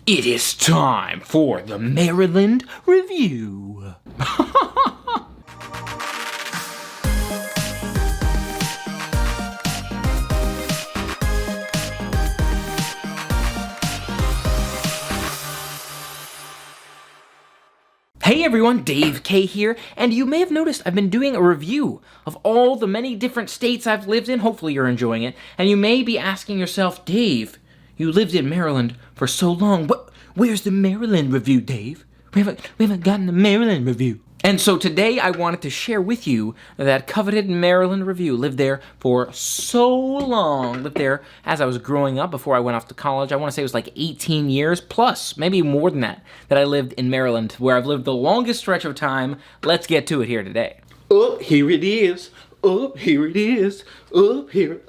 It is time for the Maryland Review. Hey everyone, Dave K here, and you may have noticed I've been doing a review of all the many different states I've lived in. Hopefully you're enjoying it, and you may be asking yourself, Dave, you lived in Maryland for so long. Where's the Maryland Review, Dave? We haven't gotten the Maryland Review. And so today I wanted to share with you that coveted Maryland Review. Lived there for so long. Lived there as I was growing up before I went off to college. I want to say it was like 18 years plus, maybe more than that I lived in Maryland, where I've lived the longest stretch of time. Let's get to it here today. Oh, here it is. Oh, here it is. Oh, here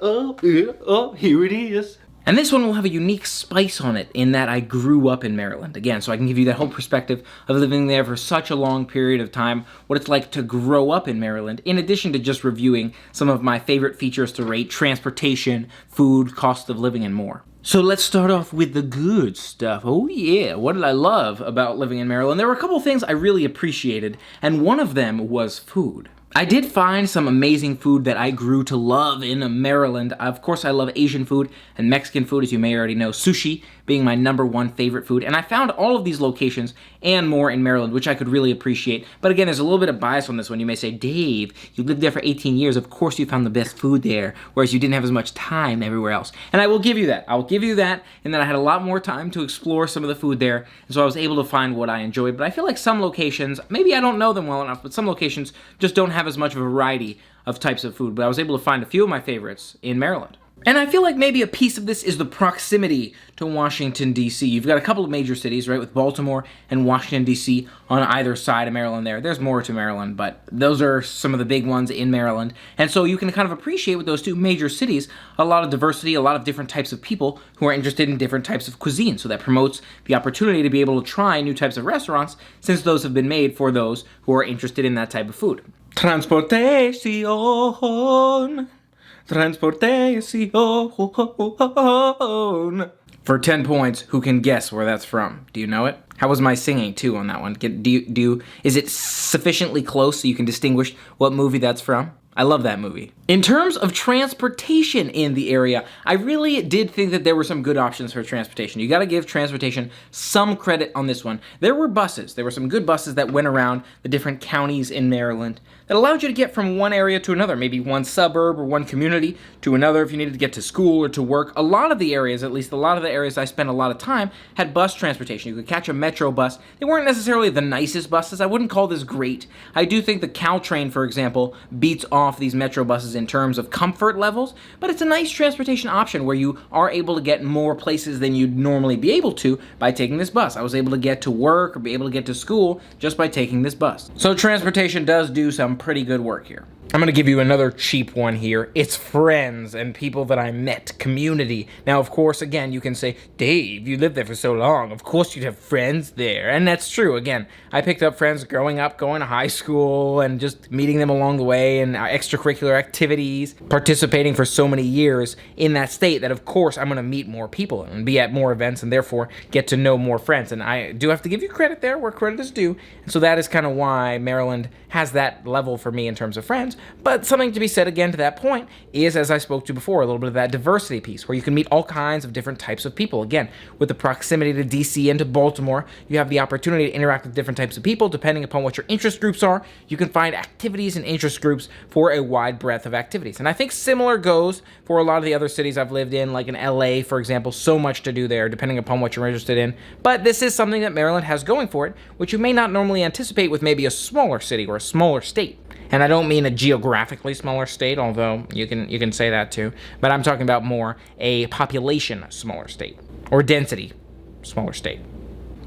it is. And this one will have a unique spice on it in that I grew up in Maryland. Again, so I can give you that whole perspective of living there for such a long period of time, what it's like to grow up in Maryland, in addition to just reviewing some of my favorite features to rate: transportation, food, cost of living, and more. So let's start off with the good stuff. Oh yeah, what did I love about living in Maryland? There were a couple things I really appreciated, and one of them was food. I did find some amazing food that I grew to love in Maryland. Of course, I love Asian food and Mexican food, as you may already know. Sushi being my #1 favorite food. And I found all of these locations and more in Maryland, which I could really appreciate. But again, there's a little bit of bias on this one. You may say, Dave, you lived there for 18 years. Of course you found the best food there, whereas you didn't have as much time everywhere else. And I will give you that. I will give you that, and then I had a lot more time to explore some of the food there. And so I was able to find what I enjoyed. But I feel like some locations, maybe I don't know them well enough, but some locations just don't have as much of a variety of types of food. But I was able to find a few of my favorites in Maryland. And I feel like maybe a piece of this is the proximity to Washington, D.C. You've got a couple of major cities, right, with Baltimore and Washington, D.C. on either side of Maryland there. There's more to Maryland, but those are some of the big ones in Maryland. And so you can kind of appreciate with those two major cities a lot of diversity, a lot of different types of people who are interested in different types of cuisine. So that promotes the opportunity to be able to try new types of restaurants, since those have been made for those who are interested in that type of food. Transportation. Transportation. For 10 points, who can guess where that's from? Do you know it? How was my singing, too, on that one? Is it sufficiently close so you can distinguish what movie that's from? I love that movie. In terms of transportation in the area, I really did think that there were some good options for transportation. You gotta give transportation some credit on this one. There were buses. There were some good buses that went around the different counties in Maryland that allowed you to get from one area to another, maybe one suburb or one community to another if you needed to get to school or to work. A lot of the areas, at least a lot of the areas I spent a lot of time, had bus transportation. You could catch a metro bus. They weren't necessarily the nicest buses. I wouldn't call this great. I do think the Caltrain, for example, beats off these metro buses in terms of comfort levels, but it's a nice transportation option where you are able to get more places than you'd normally be able to by taking this bus. I was able to get to work or be able to get to school just by taking this bus. So transportation does do some pretty good work here. I'm gonna give you another cheap one here. It's friends and people that I met, community. Now, of course, again, you can say, Dave, you lived there for so long. Of course you'd have friends there. And that's true. Again, I picked up friends growing up, going to high school, and just meeting them along the way, and extracurricular activities, participating for so many years in that state that, of course, I'm gonna meet more people and be at more events and therefore get to know more friends. And I do have to give you credit there where credit is due. And so that is kind of why Maryland has that level for me in terms of friends. But something to be said again to that point is, as I spoke to before, a little bit of that diversity piece where you can meet all kinds of different types of people. Again, with the proximity to DC and to Baltimore, you have the opportunity to interact with different types of people. Depending upon what your interest groups are, you can find activities and interest groups for a wide breadth of activities. And I think similar goes for a lot of the other cities I've lived in, like in LA, for example. So much to do there, depending upon what you're interested in. But this is something that Maryland has going for it, which you may not normally anticipate with maybe a smaller city or a smaller state. And I don't mean a geographically smaller state, although you can say that too, but I'm talking about more a population smaller state, or density smaller state.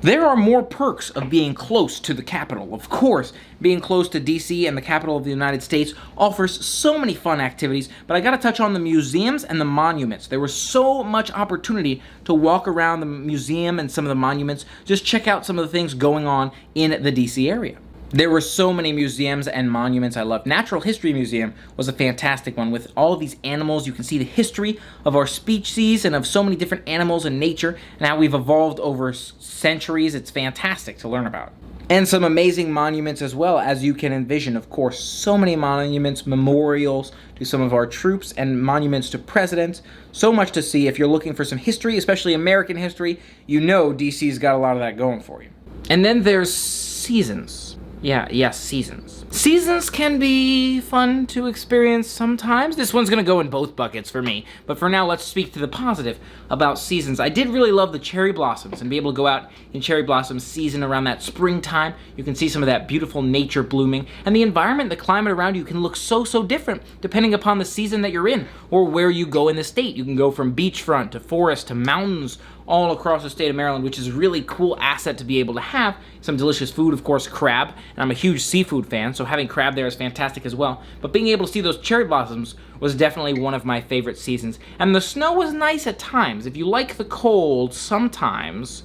There are more perks of being close to the capital. Of course, being close to DC and the capital of the United States offers so many fun activities, but I gotta touch on the museums and the monuments. There was so much opportunity to walk around the museum and some of the monuments, just check out some of the things going on in the DC area. There were so many museums and monuments I loved. Natural History Museum was a fantastic one with all of these animals. You can see the history of our species and of so many different animals and nature and how we've evolved over centuries. It's fantastic to learn about. And some amazing monuments as well, as you can envision. Of course, so many monuments, memorials to some of our troops, and monuments to presidents. So much to see. If you're looking for some history, especially American history, you know DC's got a lot of that going for you. And then there's seasons. Yes, seasons. Seasons can be fun to experience sometimes. This one's gonna go in both buckets for me. But for now, let's speak to the positive about seasons. I did really love the cherry blossoms and be able to go out in cherry blossom season around that springtime. You can see some of that beautiful nature blooming. And the environment, the climate around you can look so different depending upon the season that you're in or where you go in the state. You can go from beachfront to forest to mountains all across the state of Maryland, which is a really cool asset to be able to have. Some delicious food, of course, crab, and I'm a huge seafood fan, so having crab there is fantastic as well. But being able to see those cherry blossoms was definitely one of my favorite seasons. And the snow was nice at times. If you like the cold, sometimes,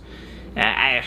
I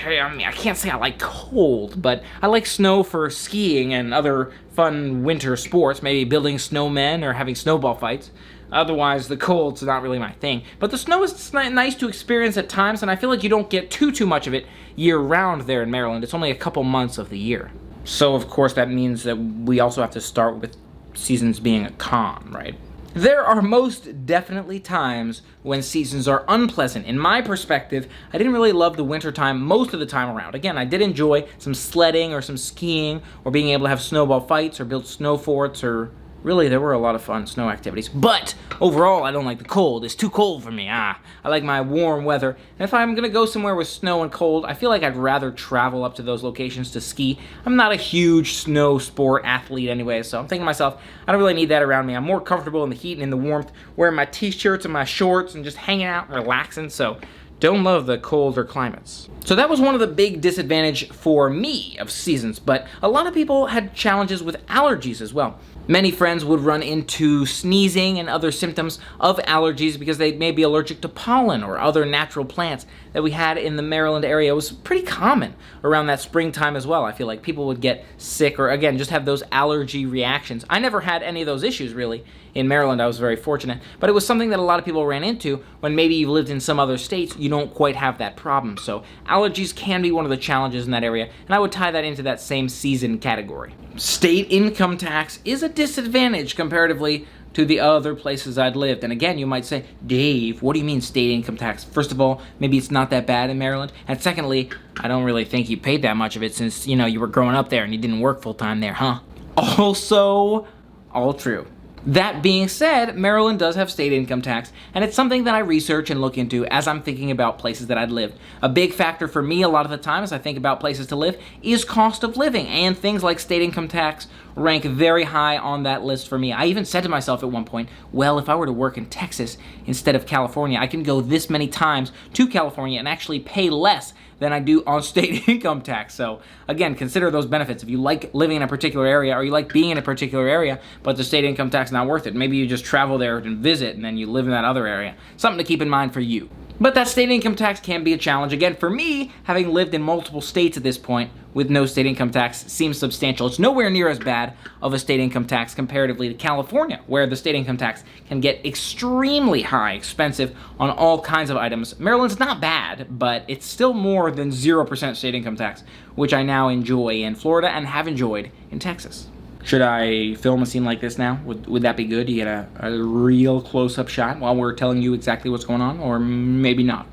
can't say I like cold, but I like snow for skiing and other fun winter sports, maybe building snowmen or having snowball fights. Otherwise, the cold's not really my thing. But the snow is nice to experience at times, and I feel like you don't get too much of it year-round there in Maryland. It's only a couple months of the year. So, of course, that means that we also have to start with seasons being a con, right? There are most definitely times when seasons are unpleasant. In my perspective, I didn't really love the winter time most of the time around. Again, I did enjoy some sledding or some skiing or being able to have snowball fights or build snow forts or... Really, there were a lot of fun snow activities. But overall, I don't like the cold. It's too cold for me. I like my warm weather. And if I'm going to go somewhere with snow and cold, I feel like I'd rather travel up to those locations to ski. I'm not a huge snow sport athlete anyway, so I'm thinking to myself, I don't really need that around me. I'm more comfortable in the heat and in the warmth, wearing my t-shirts and my shorts and just hanging out and relaxing, so don't love the colder climates. So that was one of the big disadvantages for me of seasons, but a lot of people had challenges with allergies as well. Many friends would run into sneezing and other symptoms of allergies because they may be allergic to pollen or other natural plants that we had in the Maryland area. It was pretty common around that springtime as well. I feel like people would get sick or, again, just have those allergy reactions. I never had any of those issues, really. In Maryland, I was very fortunate. But it was something that a lot of people ran into when maybe you've lived in some other states, you don't quite have that problem. So allergies can be one of the challenges in that area, and I would tie that into that same season category. State income tax is a disadvantage comparatively to the other places I'd lived. And again, you might say, Dave, what do you mean state income tax? First of all, maybe it's not that bad in Maryland. And secondly, I don't really think you paid that much of it since, you were growing up there and you didn't work full time there, huh? Also, all true. That being said, Maryland does have state income tax, and it's something that I research and look into as I'm thinking about places that I'd lived. A big factor for me a lot of the time as I think about places to live is cost of living, and things like state income tax rank very high on that list for me. I even said to myself at one point, well, if I were to work in Texas instead of California, I can go this many times to California and actually pay less than I do on state income tax. So again, consider those benefits. If you like living in a particular area or you like being in a particular area, but the state income tax is not worth it, maybe you just travel there and visit and then you live in that other area. Something to keep in mind for you. But that state income tax can be a challenge. Again, for me, having lived in multiple states at this point with no state income tax seems substantial. It's nowhere near as bad of a state income tax comparatively to California, where the state income tax can get extremely high, expensive on all kinds of items. Maryland's not bad, but it's still more than 0% state income tax, which I now enjoy in Florida and have enjoyed in Texas. Should I film a scene like this now? Would that be good? You get a real close-up shot while we're telling you exactly what's going on? Or maybe not.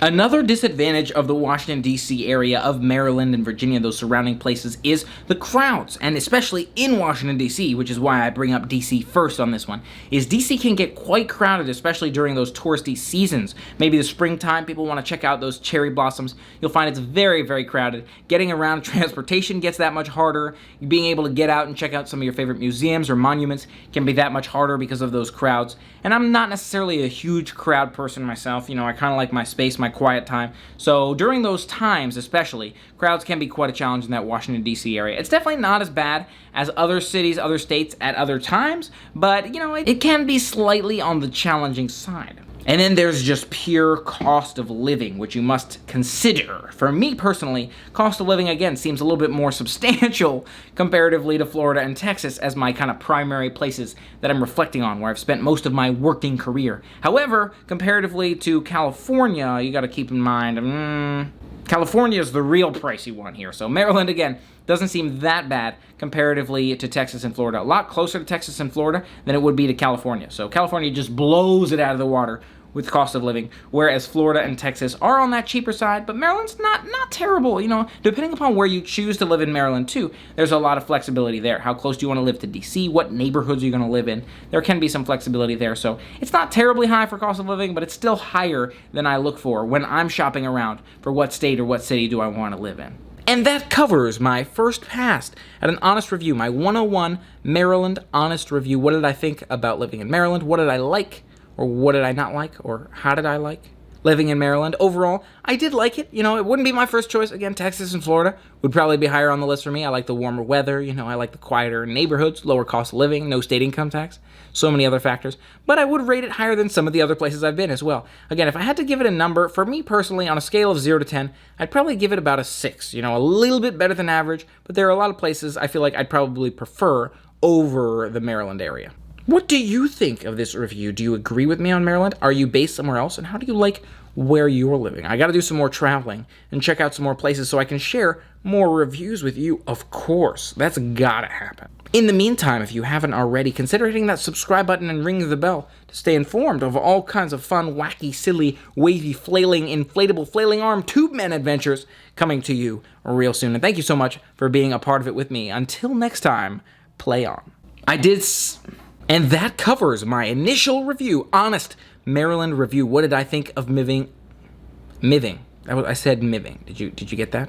Another disadvantage of the Washington, D.C. area of Maryland and Virginia, those surrounding places, is the crowds, and especially in Washington, D.C., which is why I bring up D.C. first on this one, is D.C. can get quite crowded, especially during those touristy seasons. Maybe the springtime, people want to check out those cherry blossoms. You'll find it's very, very crowded. Getting around transportation gets that much harder. Being able to get out and check out some of your favorite museums or monuments can be that much harder because of those crowds. And I'm not necessarily a huge crowd person myself. I kind of like my space, my quiet time. So during those times especially, crowds can be quite a challenge in that Washington, D.C. area. It's definitely not as bad as other cities, other states at other times, but it can be slightly on the challenging side. And then there's just pure cost of living, which you must consider. For me personally, cost of living, again, seems a little bit more substantial comparatively to Florida and Texas as my kind of primary places that I'm reflecting on, where I've spent most of my working career. However, comparatively to California, you gotta keep in mind, California is the real pricey one here. So Maryland, again, doesn't seem that bad comparatively to Texas and Florida. A lot closer to Texas and Florida than it would be to California. So California just blows it out of the water with cost of living, whereas Florida and Texas are on that cheaper side, but Maryland's not terrible. You know, depending upon where you choose to live in Maryland too, there's a lot of flexibility there. How close do you want to live to DC? What neighborhoods are you going to live in? There can be some flexibility there. So it's not terribly high for cost of living, but it's still higher than I look for when I'm shopping around for what state or what city do I want to live in. And that covers my first pass at an honest review, my 101 Maryland honest review. What did I think about living in Maryland? What did I like? Or what did I not like? Or how did I like living in Maryland? Overall, I did like it. You know, it wouldn't be my first choice. Again, Texas and Florida would probably be higher on the list for me. I like the warmer weather. You know, I like the quieter neighborhoods, lower cost of living, no state income tax, so many other factors. But I would rate it higher than some of the other places I've been as well. Again, if I had to give it a number, for me personally, on a scale of 0 to 10, I'd probably give it about a 6. You know, a little bit better than average, but there are a lot of places I feel like I'd probably prefer over the Maryland area. What do you think of this review? Do you agree with me on Maryland? Are you based somewhere else? And how do you like where you're living? I got to do some more traveling and check out some more places so I can share more reviews with you, of course. That's gotta happen. In the meantime, if you haven't already, consider hitting that subscribe button and ring the bell to stay informed of all kinds of fun, wacky, silly, wavy, flailing, inflatable, flailing arm tube man adventures coming to you real soon. And thank you so much for being a part of it with me. Until next time, play on. And that covers my initial review, honest Maryland review. What did I think of miving? I said miving. Did you get that?